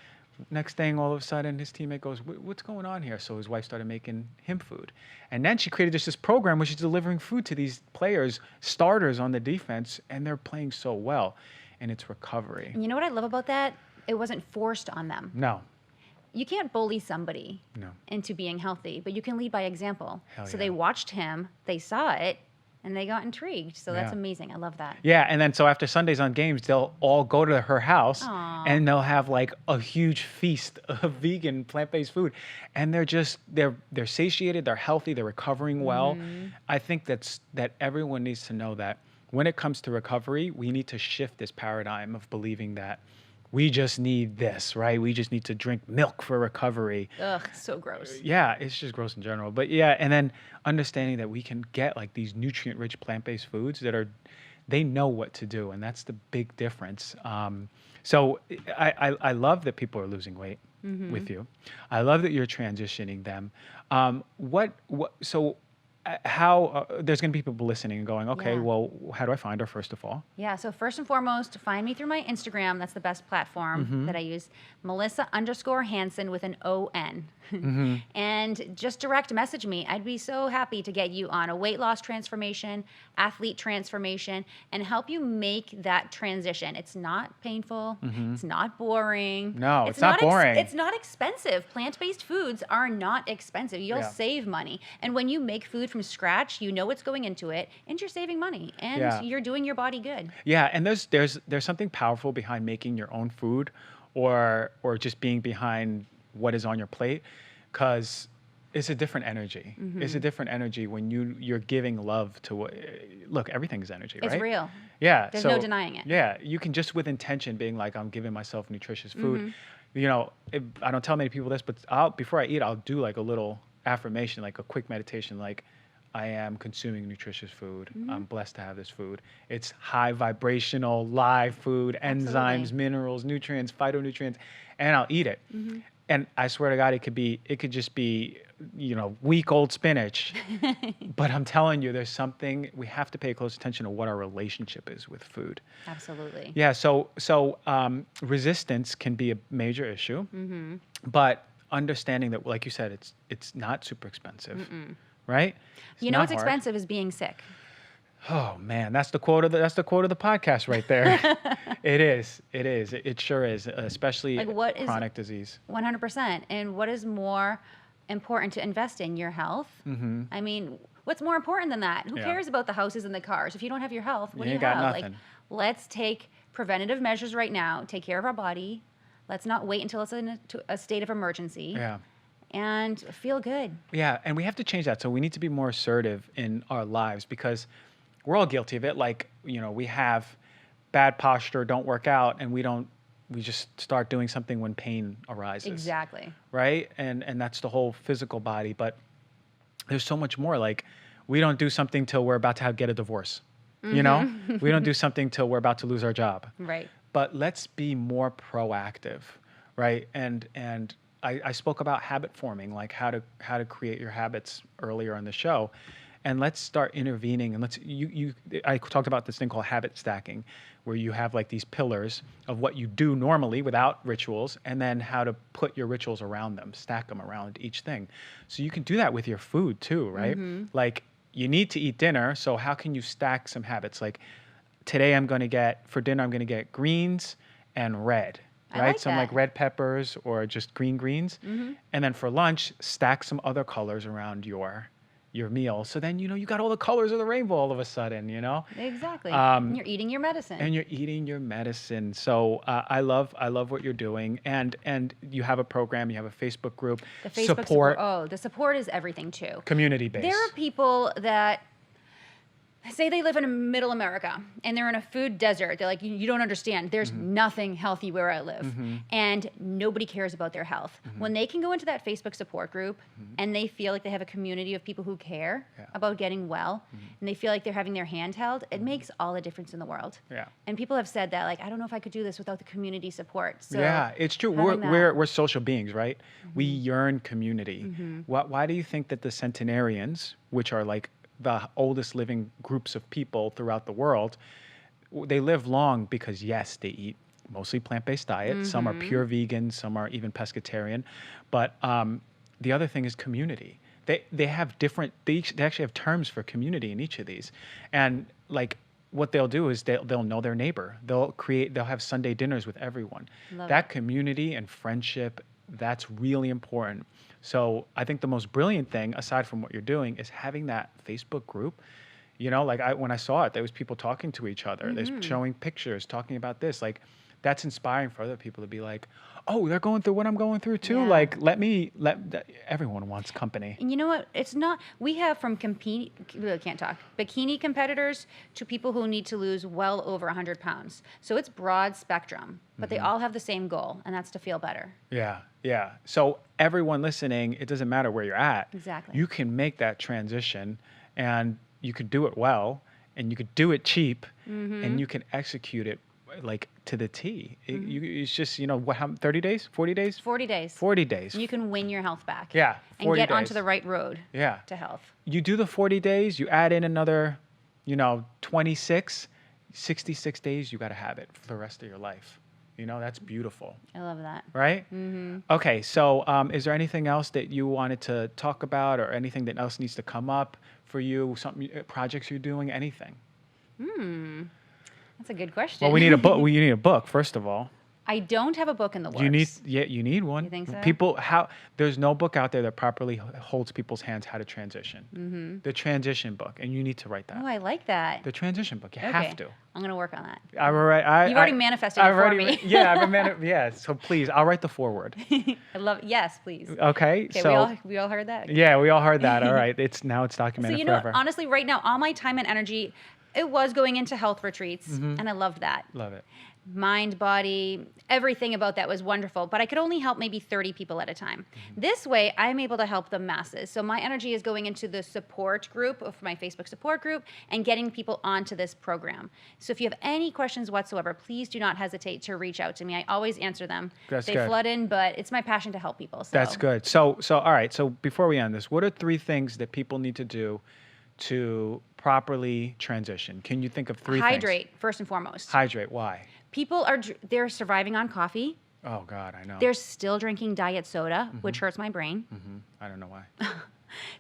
Next thing, all of a sudden, his teammate goes, what's going on here? So his wife started making him food. And then she created just this program where she's delivering food to these players, starters on the defense, and they're playing so well. And it's recovery. And you know what I love about that? It wasn't forced on them. No. You can't bully somebody No. into being healthy, but you can lead by example. Hell So yeah. they watched him, they saw it, and they got intrigued. So that's Yeah. amazing. I love that. Yeah, and then so after Sundays on games, they'll all go to her house Aw. and they'll have like a huge feast of vegan plant-based food, and they're satiated, they're healthy, they're recovering well. I think that everyone needs to know that when it comes to recovery, we need to shift this paradigm of believing that we just need this, right? We just need to drink milk for recovery. Ugh, so gross. Yeah, it's just gross in general. But yeah, and then understanding that we can get like these nutrient-rich plant-based foods that they know what to do, and that's the big difference. So I love that people are losing weight with you. I love that you're transitioning them. How there's going to be people listening and going, okay, Yeah. well, how do I find her first of all? Yeah, so first and foremost, find me through my Instagram. That's the best platform that I use. Melissa_Hanson with an O-N. And just direct message me. I'd be so happy to get you on a weight loss transformation, athlete transformation, and help you make that transition. It's not painful. It's not boring. No, it's not boring. It's not expensive. Plant-based foods are not expensive. You'll Yeah. save money. And when you make food from scratch, you know what's going into it, and you're saving money, and Yeah. you're doing your body good. Yeah, and there's something powerful behind making your own food, or just being behind what is on your plate, because it's a different energy. It's a different energy when you're giving love to what. Look, everything's energy, right? It's real. Yeah, There's no denying it. Yeah, you can just with intention being like, I'm giving myself nutritious food. You know, I don't tell many people this, but before I eat, I'll do like a little affirmation, like a quick meditation, like, I am consuming nutritious food. I'm blessed to have this food. It's high vibrational, live food, enzymes, Absolutely. minerals, nutrients, phytonutrients, and I'll eat it. And I swear to God, it could just be, you know, week old spinach. But I'm telling you, there's something, we have to pay close attention to what our relationship is with food. Absolutely. Yeah, so resistance can be a major issue, but understanding that, like you said, it's not super expensive, right? It's You know not what's hard. expensive is being sick. Oh man, that's the quote of the podcast right there. It is. It sure is, especially Like, what is- chronic disease. 100%. And what is more important to invest in? Your health? I mean, what's more important than that? Who Yeah. cares about the houses and the cars? If you don't have your health, what You do ain't you got have? Like, nothing. let's take preventative measures right now. Take care of our body. Let's not wait until it's in a state of emergency. Yeah. And feel good. Yeah, and we have to change that. So we need to be more assertive in our lives, because we're all guilty of it. Like, you know, we have bad posture, don't work out, and we just start doing something when pain arises. Exactly. Right? And that's the whole physical body. But there's so much more. Like, we don't do something till we're about to get a divorce. You know? We don't do something till we're about to lose our job. Right. But let's be more proactive, right? And I spoke about habit forming, like how to create your habits earlier on the show. And let's start intervening. And I talked about this thing called habit stacking, where you have like these pillars of what you do normally without rituals, and then how to put your rituals around them, stack them around each thing. So you can do that with your food too, right? Like, you need to eat dinner, so how can you stack some habits? Like, today for dinner, I'm going to get greens and red. I Right? like Some like that. red peppers or just green greens. And then for lunch, stack some other colors around your meal. So then, you know, you got all the colors of the rainbow all of a sudden, you know? Exactly. And you're eating your medicine. And you're eating your medicine. So I love what you're doing. And you have a program, you have a Facebook group. The Facebook support. Oh, the support is everything too. Community based. There are people that say they live in middle America and they're in a food desert. They're like, you don't understand. There's nothing healthy where I live. And nobody cares about their health. When they can go into that Facebook support group and they feel like they have a community of people who care about getting well, and they feel like they're having their hand held, it makes all the difference in the world. Yeah. And people have said that, like, I don't know if I could do this without the community support. So yeah, it's true. We're social beings, right? We yearn community. Why do you think that the centenarians, which are like the oldest living groups of people throughout the world, they live long because, yes, they eat mostly plant-based diet. Some are pure vegan, some are even pescatarian. But the other thing is community. They have different, they actually have terms for community in each of these. And like what they'll do is they'll know their neighbor. They'll have Sunday dinners with everyone. That community and friendship, that's really important. So I think the most brilliant thing, aside from what you're doing, is having that Facebook group. You know, like when I saw it, there was people talking to each other. They're showing pictures, talking about this. Like, that's inspiring for other people to be like, oh, they're going through what I'm going through too. Yeah. Like, everyone wants company. And you know what? It's not, we have from bikini competitors to people who need to lose well over 100 pounds. So it's broad spectrum, but they all have the same goal, and that's to feel better. Yeah, yeah. So everyone listening, it doesn't matter where you're at. Exactly. You can make that transition, and you could do it well, and you could do it cheap, and you can execute it like to the T. It's just, you know, how 30 days, 40 days? 40 days. 40 days. You can win your health back. Yeah, 40 and get days. onto the right road to health. You do the 40 days, you add in another, 26, 66 days, you got to have it for the rest of your life. That's beautiful. I love that. Right? Okay, so is there anything else that you wanted to talk about, or anything that else needs to come up for you? Projects you're doing, anything? That's a good question. Well, we need a book. You need a book, first of all. I don't have a book in the works. You need one. You think so? There's no book out there that properly holds people's hands how to transition. The transition book, and you need to write that. Oh, I like that. The transition book. You have to. I'm going to work on that. You've already manifested it for me. Yeah, so please, I'll write the foreword. I love it. Yes, please. Okay, so we all heard that. Yeah, we all heard that. All right, it's documented so forever. Honestly, right now, all my time and energy, it was going into health retreats, and I loved that. Love it. Mind, body, everything about that was wonderful, but I could only help maybe 30 people at a time. This way, I'm able to help the masses. So my energy is going into the support group of my Facebook support group and getting people onto this program. So if you have any questions whatsoever, please do not hesitate to reach out to me. I always answer them. That's they good. flood in, but it's my passion to help people. So. That's good. So all right. So before we end this, what are 3 things that people need to do to properly transition? Can you think of 3 things? Hydrate, first and foremost. Hydrate. Why? People they're surviving on coffee. Oh, God, I know. They're still drinking diet soda, which hurts my brain. I don't know why.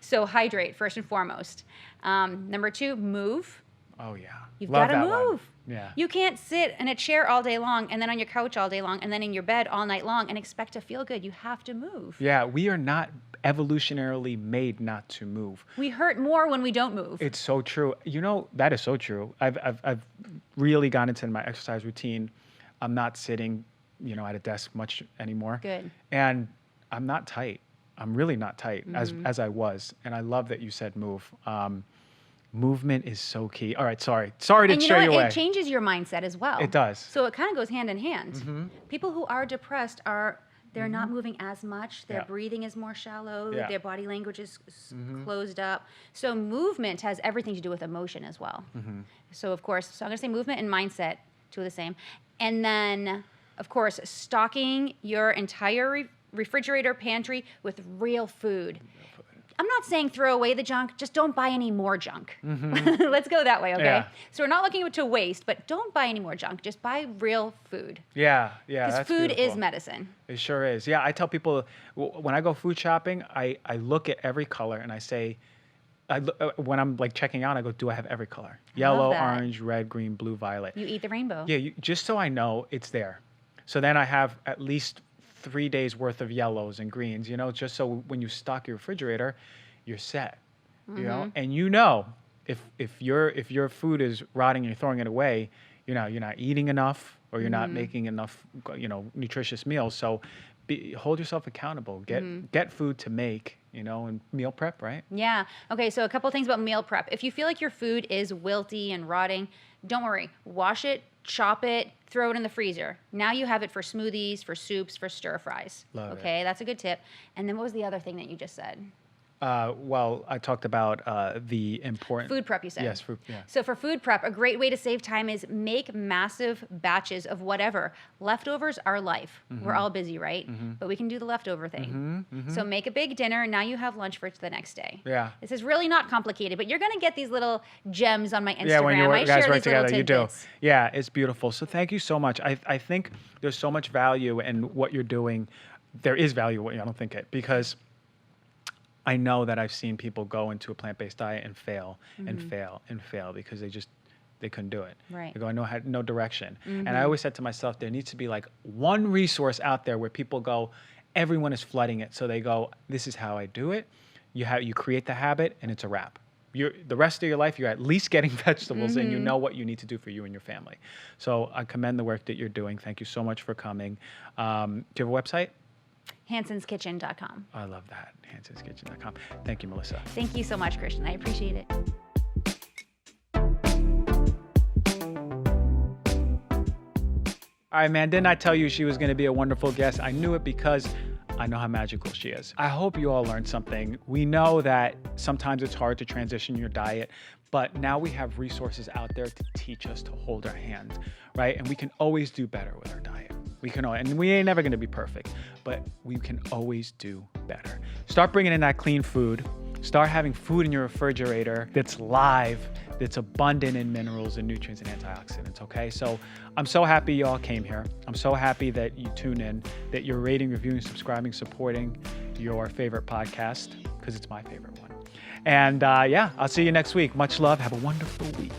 So hydrate, first and foremost. Number 2, move. Oh, yeah. You've got to move. Yeah. You can't sit in a chair all day long and then on your couch all day long and then in your bed all night long and expect to feel good. You have to move. Yeah, we are not evolutionarily made not to move. We hurt more when we don't move. It's so true. That is so true. I've really gotten into my exercise routine. I'm not sitting, at a desk much anymore. Good. And I'm not tight. I'm really not tight as I was. And I love that you said move. Movement is so key. All right, sorry to steer you away. It changes your mindset as well. It does. So it kind of goes hand in hand. People who are depressed they're not moving as much. Their breathing is more shallow. Yeah. Their body language is closed up. So movement has everything to do with emotion as well. So of course, I'm going to say movement and mindset, 2 of the same. And then, of course, stocking your entire refrigerator, pantry with real food. I'm not saying throw away the junk, just don't buy any more junk. Let's go that way, okay? Yeah. So we're not looking to waste, but don't buy any more junk. Just buy real food. Yeah. Because food is medicine. It sure is. Yeah, I tell people, when I go food shopping, I look at every color and I say, when I'm like checking out, I go, do I have every color? Yellow, orange, red, green, blue, violet. You eat the rainbow. Yeah, just so I know it's there. So then I have at least 3 days worth of yellows and greens, just so when you stock your refrigerator, you're set, and if your food is rotting and you're throwing it away, you're not eating enough or you're not making enough, nutritious meals. So hold yourself accountable. Get food to make, and meal prep, right? Yeah. Okay, so a couple things about meal prep. If you feel like your food is wilty and rotting, don't worry. Wash it, chop it, throw it in the freezer. Now you have it for smoothies, for soups, for stir fries. Love it. Okay, that's a good tip. And then what was the other thing that you just said? Well, I talked about the important Food prep, you said. Yes, food. Yeah. So for food prep, a great way to save time is make massive batches of whatever. Leftovers are life. We're all busy, right? But we can do the leftover thing. So make a big dinner. Now you have lunch for the next day. Yeah. This is really not complicated, but you're going to get these little gems on my Instagram. Yeah, when you I guys share work these little together, you do. tidbits. Yeah, it's beautiful. So thank you so much. I think there's so much value in what you're doing. There is value. I don't think it, because I know that I've seen people go into a plant-based diet and fail and fail and fail because they couldn't do it. Right. They go, had no direction. And I always said to myself, there needs to be like one resource out there where people go, everyone is flooding it. So they go, this is how I do it. You create the habit and it's a wrap. The rest of your life, you're at least getting vegetables and you know what you need to do for you and your family. So I commend the work that you're doing. Thank you so much for coming. Do you have a website? HansonsKitchen.com. I love that. HansonsKitchen.com. Thank you, Melissa. Thank you so much, Christian. I appreciate it. All right, man. Didn't I tell you she was going to be a wonderful guest? I knew it because I know how magical she is. I hope you all learned something. We know that sometimes it's hard to transition your diet, but now we have resources out there to teach us to hold our hand, right? And we can always do better with our diet. And we ain't never going to be perfect, but we can always do better. Start bringing in that clean food. Start having food in your refrigerator that's live, that's abundant in minerals and nutrients and antioxidants, okay? So I'm so happy you all came here. I'm so happy that you tune in, that you're rating, reviewing, subscribing, supporting your favorite podcast, because it's my favorite one. And I'll see you next week. Much love. Have a wonderful week.